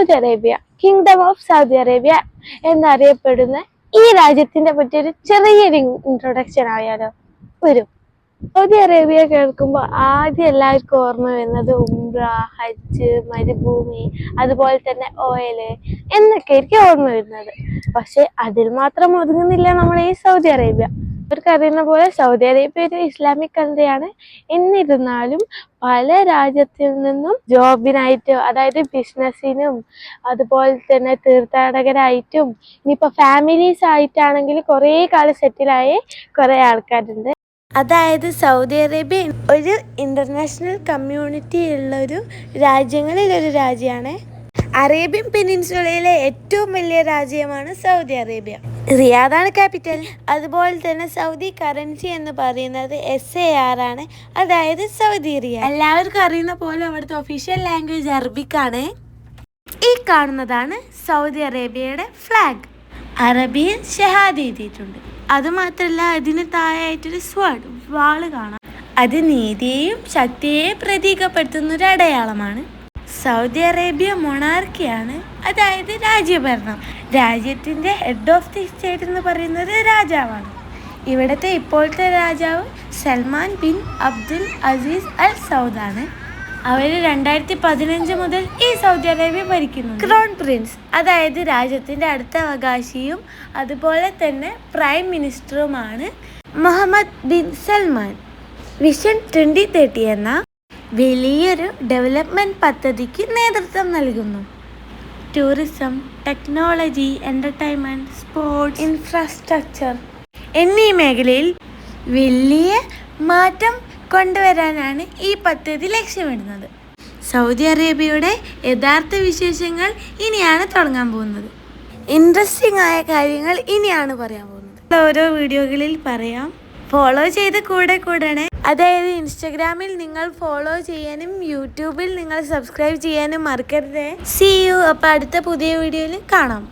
Saudi Arabia, kingdom of Saudi Arabia എന്നറിയപ്പെടുന്ന ഈ രാജ്യത്തിന്റെ പറ്റി ഒരു ചെറിയൊരു ഇൻട്രൊഡക്ഷൻ ആയാലോ? വരും. സൗദി അറേബ്യ കേൾക്കുമ്പോൾ ആദ്യം എല്ലാവർക്കും ഓർമ്മ വരുന്നത് ഉംറ, ഹജ്ജ്, മരുഭൂമി, അതുപോലെ തന്നെ ഓയില് എന്നൊക്കെ ആയിരിക്കും ഓർമ്മ വരുന്നത്. പക്ഷെ അതിൽ മാത്രം ഒതുങ്ങുന്നില്ല നമ്മുടെ ഈ സൗദി അറേബ്യ. അവർക്ക് അറിയുന്ന പോലെ സൗദി അറേബ്യ ഒരു ഇസ്ലാമിക് കൺട്രിയാണ്. എന്നിരുന്നാലും പല രാജ്യത്തിൽ നിന്നും ജോബിനായിട്ടും, അതായത് ബിസിനസ്സിനും, അതുപോലെ തന്നെ തീർത്ഥാടകരായിട്ടും, ഇനിയിപ്പോ ഫാമിലീസ് ആയിട്ടാണെങ്കിൽ കുറേ കാലം സെറ്റിലായ കുറെ ആൾക്കാരുണ്ട്. അതായത് സൗദി അറേബ്യ ഒരു ഇന്റർനാഷണൽ കമ്മ്യൂണിറ്റി ഉള്ള ഒരു രാജ്യങ്ങളിൽ ഒരു രാജ്യമാണ്. അറേബ്യൻ പെനിൻസുലയിലെ ഏറ്റവും വലിയ രാജ്യമാണ് സൗദി അറേബ്യ. റിയാദാണ് ക്യാപിറ്റൽ. അതുപോലെ തന്നെ സൗദി കറൻസി എന്ന് പറയുന്നത് SAR ആണ്, അതായത് സൗദി റിയാൽ. എല്ലാവർക്കും അറിയുന്ന പോലെ അവിടുത്തെ ഒഫീഷ്യൽ ലാംഗ്വേജ് അറബിക്കാണ്. ഈ കാണുന്നതാണ് സൗദി അറേബ്യയുടെ ഫ്ലാഗ്. അറബിയിൽ ഷഹാദ എഴുതിയിട്ടുണ്ട്. അതുമാത്രമല്ല അതിന് താഴെയായിട്ടൊരു സ്വാഡ്, വാള് കാണാം. അത് നീതിയെയും ശക്തിയെയും പ്രതീകപ്പെടുത്തുന്ന ഒരു അടയാളമാണ്. സൗദി അറേബ്യ മൊണാർക്കിയാണ്, അതായത് രാജ്യഭരണം. രാജ്യത്തിൻ്റെ ഹെഡ് ഓഫ് ദി സ്റ്റേറ്റ് എന്ന് പറയുന്നത് രാജാവാണ്. ഇവിടുത്തെ ഇപ്പോഴത്തെ രാജാവ് Salman bin Abdul Aziz Al സൗദാണ്. അവർ 2015 മുതൽ ഈ സൗദി അറേബ്യ ഭരിക്കുന്നു. ക്രൗൺ പ്രിൻസ്, അതായത് രാജ്യത്തിൻ്റെ അടുത്ത അവകാശിയും അതുപോലെ തന്നെ പ്രൈം മിനിസ്റ്ററുമാണ് മുഹമ്മദ് ബിൻ സൽമാൻ. വിഷൻ 2030 എന്ന വലിയൊരു ഡെവലപ്മെൻറ്റ് പദ്ധതിക്ക് നേതൃത്വം നൽകുന്നു. Tourism, technology, entertainment, sports, infrastructure എന്നീ മേഖലയിൽ വലിയ മാറ്റം കൊണ്ടുവരാനാണ് ഈ പദ്ധതി ലക്ഷ്യമിടുന്നത്. സൗദി അറേബ്യയുടെ യഥാർത്ഥ വിശേഷങ്ങൾ ഇനിയാണ് തുടങ്ങാൻ പോകുന്നത്. ഇൻട്രസ്റ്റിംഗ് ആയ കാര്യങ്ങൾ ഇനിയാണ് പറയാൻ പോകുന്നത്. ഓരോ വീഡിയോകളിൽ പറയാം. ഫോളോ ചെയ്ത് കൂടണേ. അതായത് ഇൻസ്റ്റഗ്രാമിൽ നിങ്ങൾ ഫോളോ ചെയ്യാനും യൂട്യൂബിൽ നിങ്ങൾ സബ്സ്ക്രൈബ് ചെയ്യാനും മറക്കരുത്. See you. അപ്പോൾ അടുത്ത പുതിയ വീഡിയോയിൽ കാണാം.